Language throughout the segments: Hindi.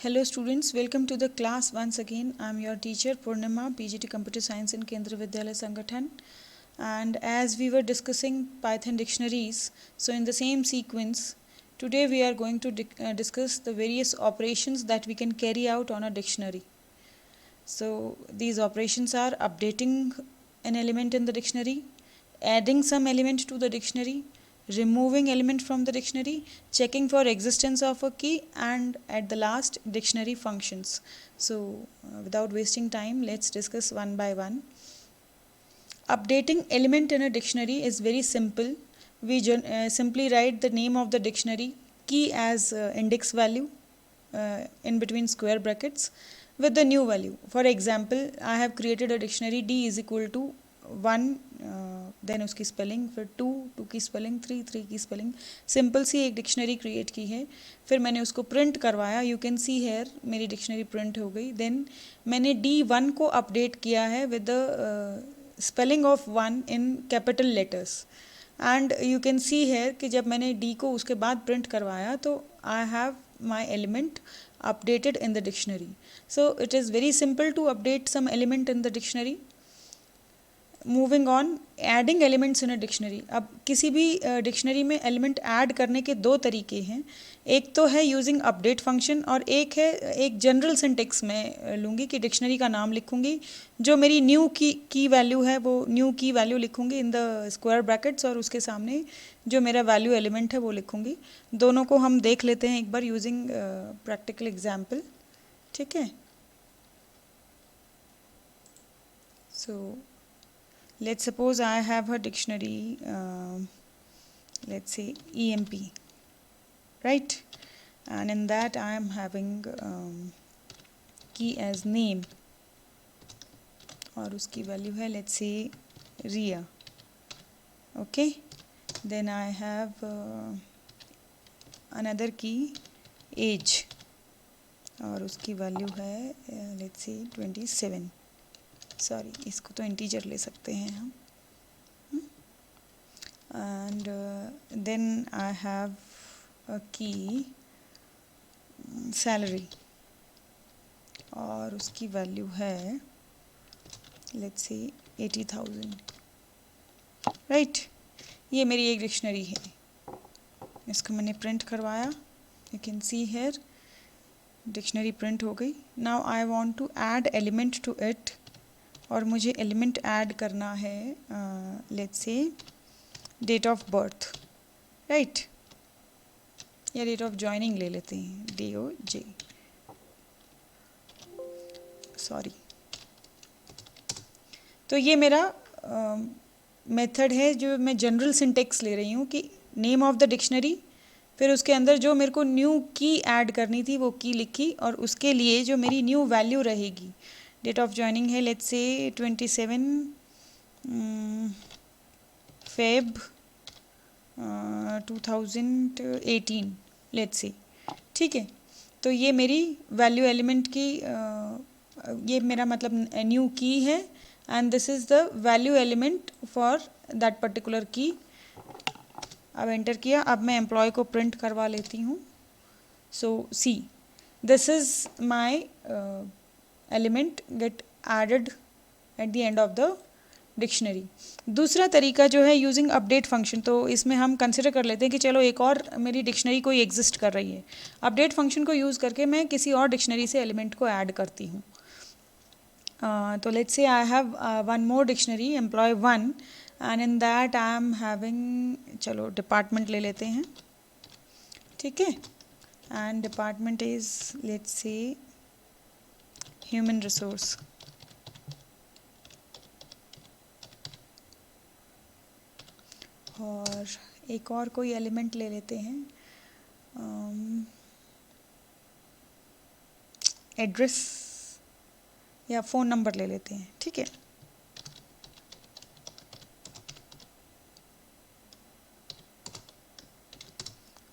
Hello students, welcome to the class once again. I am your teacher Purnima, PGT Computer Science in Kendra Vidyalaya Sangathan. And as we were discussing Python dictionaries, so in the same sequence, today we are going to discuss the various operations that we can carry out on a dictionary. So these operations are updating an element in the dictionary, adding some element to the dictionary, removing element from the dictionary, checking for existence of a key, and at the last, dictionary functions. So without wasting time, let's discuss one by one. Updating element in a dictionary is very simple. We simply write the name of the dictionary, key as index value in between square brackets with the new value. For example, I have created a dictionary D is equal to 1, then उसकी स्पेलिंग, फिर 2 की स्पेलिंग, 3 की स्पेलिंग, सिंपल सी एक डिक्शनरी क्रिएट की है. फिर मैंने उसको प्रिंट करवाया. यू कैन सी हेयर मेरी डिक्शनरी प्रिंट हो गई. देन मैंने D1 को अपडेट किया है with the spelling of 1 in capital letters. And you can see here कि जब मैंने D को उसके बाद प्रिंट करवाया तो I have my element updated in the dictionary. So it is very simple to update some element in the dictionary. Moving on, adding elements in a dictionary. अब किसी भी डिक्शनरी में एलिमेंट ऐड करने के दो तरीके हैं. एक तो है यूजिंग अपडेट फंक्शन और एक है एक जनरल सिंटेक्स में लूँगी कि डिक्शनरी का नाम लिखूँगी, जो मेरी न्यू की वैल्यू है वो न्यू की वैल्यू लिखूँगी इन द स्क्वायर ब्रैकेट्स और उसके सामने जो मेरा वैल्यू एलिमेंट है वो लिखूँगी. दोनों को हम देख लेते हैं एक बार यूजिंग प्रैक्टिकल एग्जाम्पल. ठीक है. सो let's suppose I have a dictionary, let's say EMP, right? And in that I am having key as name और उसकी value है let's say RIA. Okay, then I have another key age और उसकी value है let's say 27. सॉरी, इसको तो इंटीजर ले सकते हैं हम. And then I have a key salary और उसकी वैल्यू है लेट्स से 80,000. राइट. ये मेरी एक डिक्शनरी है. इसको मैंने प्रिंट करवाया. You can see here dictionary print हो गई. Now I want to add element to it और मुझे एलिमेंट ऐड करना है let's say date of birth. Right. या डेट ऑफ जॉइनिंग ले लेते हैं, DOJ. सॉरी. तो ये मेरा मेथड है जो मैं जनरल सिंटेक्स ले रही हूँ कि नेम ऑफ द डिक्शनरी, फिर उसके अंदर जो मेरे को न्यू की ऐड करनी थी वो की लिखी और उसके लिए जो मेरी न्यू वैल्यू रहेगी. डेट ऑफ जॉइनिंग है लेट्स से 27 Feb 2018 लेट्स से. ठीक है. तो ये मेरी वैल्यू एलिमेंट की ये मेरा मतलब न्यू की है and this is the value element for that particular की. अब एंटर किया. अब मैं एम्प्लॉय को प्रिंट करवा लेती हूँ. So see, this is my element get added at the end of the dictionary. दूसरा तरीका जो है यूजिंग अपडेट फंक्शन, तो इसमें हम कंसिडर कर लेते हैं कि चलो एक और मेरी डिक्शनरी कोई एग्जिस्ट कर रही है. अपडेट फंक्शन को यूज़ करके मैं किसी और डिक्शनरी से एलिमेंट को ऐड करती हूँ. तो let's say I have one more dictionary employ 1 and in that I am having, चलो डिपार्टमेंट ले लेते हैं. ठीक है. And department is let's say human resource. और एक और कोई एलिमेंट ले लेते हैं, एड्रेस या फ़ोन नंबर ले लेते हैं. ठीक है.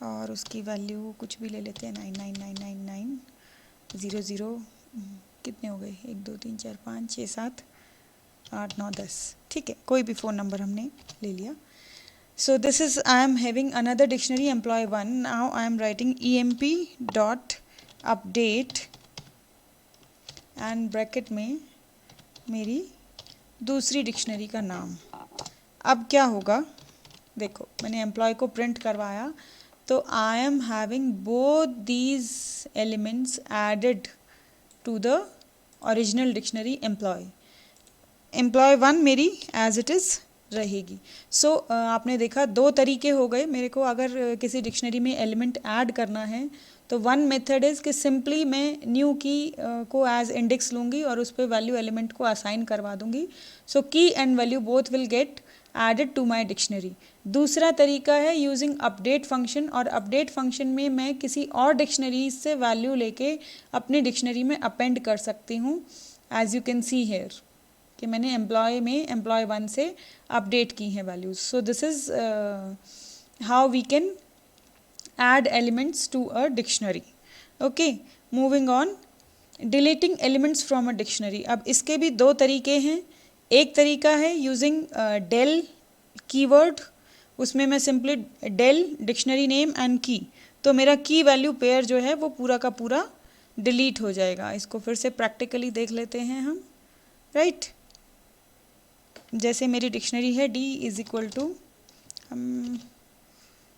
और उसकी वैल्यू कुछ भी ले लेते हैं, 99999900. कितने हो गए, 1 2 3 4 5 6 7 8 9 10. ठीक है. कोई भी फ़ोन नंबर हमने ले लिया. So this is, I am having another dictionary employee 1. Now I am writing emp dot update and bracket में मेरी दूसरी डिक्शनरी का नाम। अब क्या होगा, देखो मैंने एम्प्लॉय को प्रिंट करवाया, तो I am having both these elements added to the original dictionary employ. Employ 1 मेरी एज इट इज़ रहेगी। सो आपने देखा दो तरीके हो गए मेरे को, अगर किसी डिक्शनरी में एलिमेंट ऐड करना है तो वन मेथड इज़ कि सिंपली मैं न्यू की को एज इंडेक्स लूँगी और उस पर वैल्यू एलिमेंट को असाइन करवा दूँगी। So key and value both will get added to my dictionary. दूसरा तरीका है यूजिंग अपडेट फंक्शन, और अपडेट फंक्शन में मैं किसी और डिक्शनरी से वैल्यू लेके अपनी डिक्शनरी में अपेंड कर सकती हूँ, as you can see here कि मैंने एम्प्लॉय में एम्प्लॉय 1 से अपडेट की हैं values. So this is how we can add elements to a dictionary. Okay, moving on, deleting elements from a dictionary. अब इसके भी दो तरीके हैं। एक तरीका है using del कीवर्ड, उसमें मैं simply del dictionary name and की, तो मेरा की वैल्यू पेयर जो है वो पूरा का पूरा डिलीट हो जाएगा। इसको फिर से प्रैक्टिकली देख लेते हैं हम, राइट। जैसे मेरी डिक्शनरी है d इज इक्वल टू, हम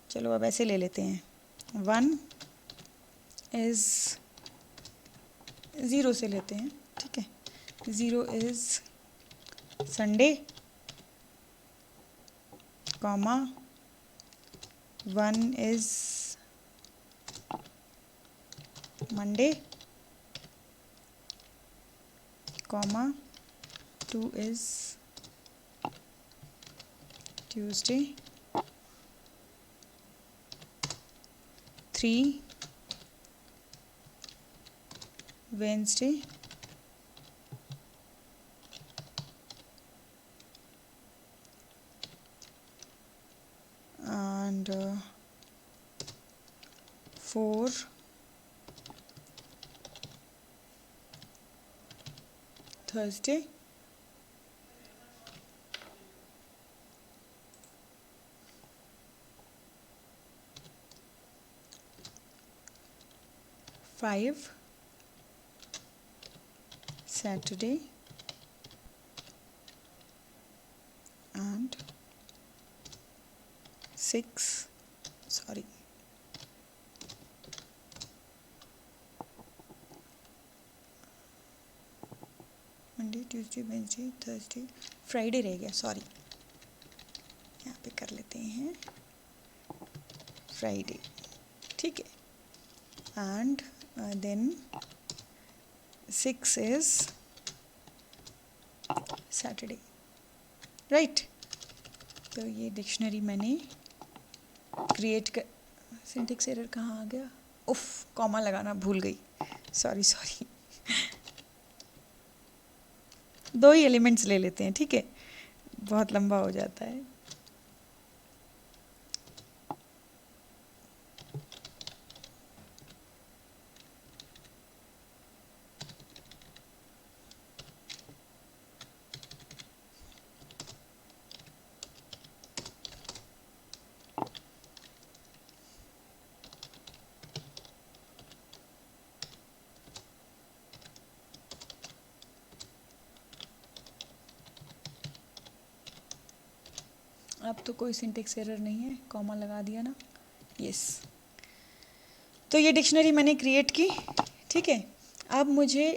चलो अब ऐसे ले लेते हैं, 1 इज़ 0 से लेते हैं, ठीक है। 0 is Sunday, comma 1 is Monday, comma 2 is Tuesday, 3 Wednesday, and 4 Thursday, 5 Saturday, and 6 Monday, Tuesday, Wednesday, Thursday, Friday रह गया, सॉरी, यहाँ पे कर लेते हैं फ्राइडे, ठीक है। And then 6 is Saturday, right. तो ये डिक्शनरी मैंने क्रिएट कर, सिंटेक्स एरर कहाँ आ गया, उफ कॉमा लगाना भूल गई, सॉरी। दो ही एलिमेंट्स ले लेते हैं, ठीक है, बहुत लंबा हो जाता है। अब तो कोई सिंटेक्स एरर नहीं है, कॉमा लगा दिया ना, यस। तो ये डिक्शनरी मैंने क्रिएट की, ठीक है। अब मुझे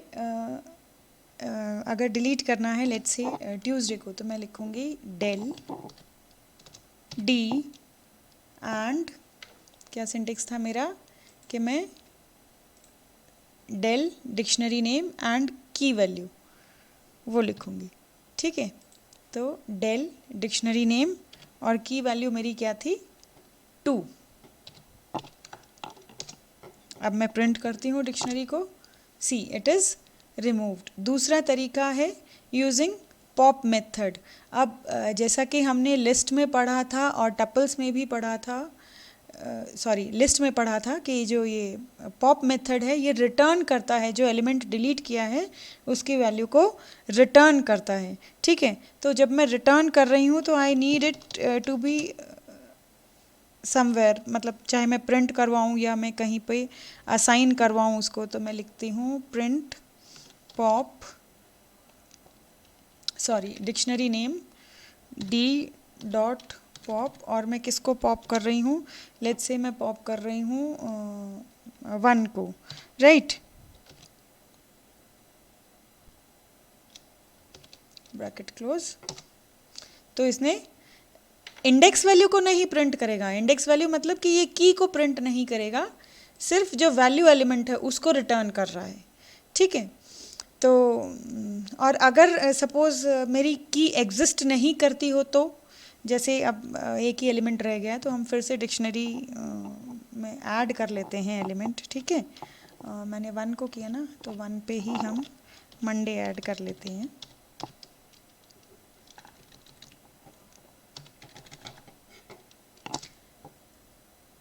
अगर डिलीट करना है लेट्स से ट्यूसडे को, तो मैं लिखूँगी डेल डी एंड क्या सिंटेक्स था मेरा कि मैं डेल डिक्शनरी नेम एंड की वैल्यू वो लिखूँगी, ठीक है। तो डेल डिक्शनरी नेम और की वैल्यू मेरी क्या थी, 2। अब मैं प्रिंट करती हूँ डिक्शनरी को, सी इट इज़ रिमूव्ड। दूसरा तरीका है यूजिंग पॉप मेथड। अब जैसा कि हमने लिस्ट में पढ़ा था और टपल्स में भी पढ़ा था, लिस्ट में पढ़ा था कि जो ये पॉप मेथड है ये रिटर्न करता है, जो एलिमेंट डिलीट किया है उसकी वैल्यू को रिटर्न करता है, ठीक है। तो जब मैं रिटर्न कर रही हूँ तो I need it to be somewhere, मतलब चाहे मैं प्रिंट करवाऊँ या मैं कहीं पे असाइन करवाऊँ उसको, तो मैं लिखती हूँ print pop, sorry dictionary name D dot pop, और मैं किसको पॉप कर रही हूँ, लेट्स से मैं पॉप कर रही हूँ 1 को, राइट, ब्रैकेट क्लोज। तो इसने इंडेक्स वैल्यू को नहीं प्रिंट करेगा, इंडेक्स वैल्यू मतलब कि ये की को प्रिंट नहीं करेगा, सिर्फ जो वैल्यू एलिमेंट है उसको रिटर्न कर रहा है, ठीक है। तो और अगर सपोज़ मेरी की एग्जिस्ट नहीं करती हो, तो जैसे अब एक ही एलिमेंट रह गया, तो हम फिर से डिक्शनरी में ऐड कर लेते हैं एलिमेंट, ठीक है। मैंने 1 को किया ना, तो 1 पे ही हम मंडे ऐड कर लेते हैं।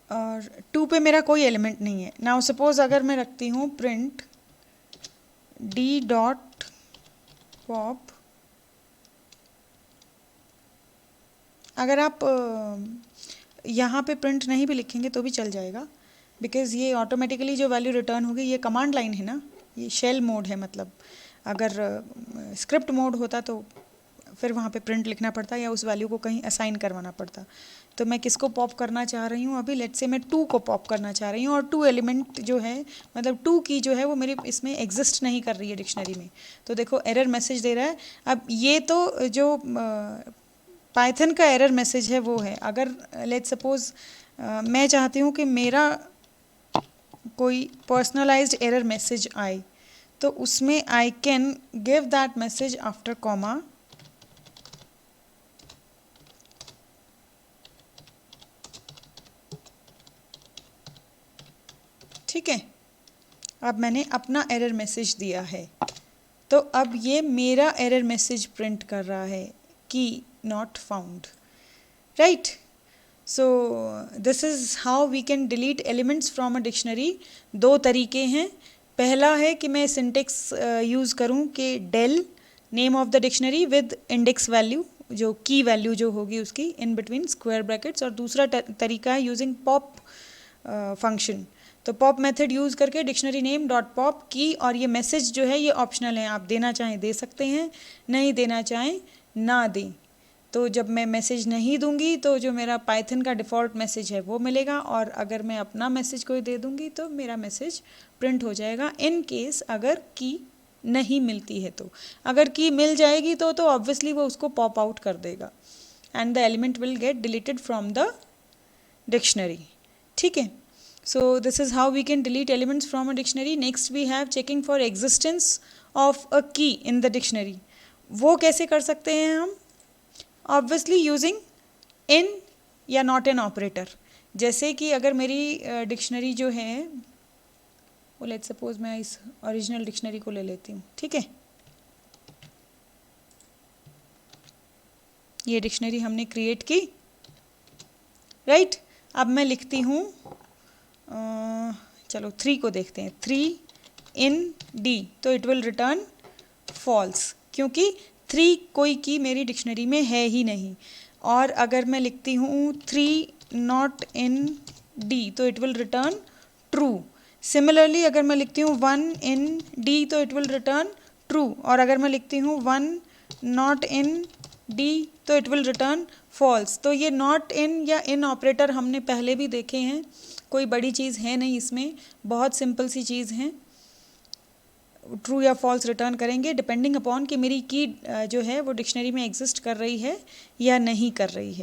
और 2 पे मेरा कोई एलिमेंट नहीं है। नाउ सपोज अगर मैं रखती हूँ प्रिंट डी डॉट पॉप, अगर आप यहाँ पे प्रिंट नहीं भी लिखेंगे तो भी चल जाएगा, बिकॉज़ ये ऑटोमेटिकली जो वैल्यू रिटर्न होगी, ये कमांड लाइन है ना, ये शेल मोड है, मतलब अगर स्क्रिप्ट मोड होता तो फिर वहाँ पे प्रिंट लिखना पड़ता या उस वैल्यू को कहीं असाइन करवाना पड़ता। तो मैं किसको पॉप करना चाह रही हूँ अभी, लेट्स से मैं 2 को पॉप करना चाह रही हूँ, और 2 एलिमेंट जो है, मतलब 2 की जो है वो मेरे इसमें एग्जिस्ट नहीं कर रही है डिक्शनरी में। तो देखो एरर मैसेज दे रहा है। अब ये तो जो पाइथन का एरर मैसेज है वो है, अगर लेट्स सपोज मैं चाहती हूँ कि मेरा कोई पर्सनलाइज्ड एरर मैसेज आए, तो उसमें I can give that message after comma, ठीक है। अब मैंने अपना एरर मैसेज दिया है, तो अब ये मेरा एरर मैसेज प्रिंट कर रहा है key not found, right. So this is how we can delete elements from a dictionary. 2 तरीके हैं। पहला है कि मैं सिंटेक्स यूज़ करूँ कि del name of the dictionary with index value, जो की वैल्यू जो होगी उसकी इन बिटवीन स्क्वायर ब्रैकेट्स, और दूसरा तरीका है यूजिंग पॉप फंक्शन। तो पॉप मेथड यूज़ करके डिक्शनरी नेम डॉट पॉप की, और ये मैसेज जो है ये ऑप्शनल है, आप देना चाहें दे सकते हैं, नहीं देना चाहें ना दें। तो जब मैं मैसेज नहीं दूंगी तो जो मेरा पाइथन का डिफ़ॉल्ट मैसेज है वो मिलेगा, और अगर मैं अपना मैसेज कोई दे दूंगी तो मेरा मैसेज प्रिंट हो जाएगा, इन केस अगर की नहीं मिलती है। तो अगर की मिल जाएगी तो ऑब्वियसली वो उसको पॉप आउट कर देगा, and the element will get deleted from the dictionary, ठीक है। So this is how we can delete elements from a dictionary. Next we have checking for existence of a key in the dictionary. वो कैसे कर सकते हैं हम? Obviously using in या not in operator. जैसे कि अगर मेरी डिक्शनरी जो है वो लेट्स सपोज मैं इस ओरिजिनल डिक्शनरी को ले लेती हूँ, ठीक है। ये डिक्शनरी हमने क्रिएट की, राइट। अब मैं लिखती हूँ चलो 3 को देखते हैं, 3 इन डी, तो इट विल रिटर्न फॉल्स, क्योंकि 3 कोई की मेरी डिक्शनरी में है ही नहीं। और अगर मैं लिखती हूँ 3 नॉट इन डी, तो it will return true. Similarly अगर मैं लिखती हूँ 1 इन डी, तो इट विल रिटर्न ट्रू, और अगर मैं लिखती हूँ 1 नॉट इन डी, तो इट विल रिटर्न फॉल्स। तो ये नॉट इन या इन ऑपरेटर हमने पहले भी देखे हैं, कोई बड़ी चीज़ है नहीं इसमें, बहुत सिंपल सी चीज़ है। ट्रू या फॉल्स रिटर्न करेंगे डिपेंडिंग अपॉन कि मेरी की जो है वो डिक्शनरी में एग्जिस्ट कर रही है या नहीं कर रही है।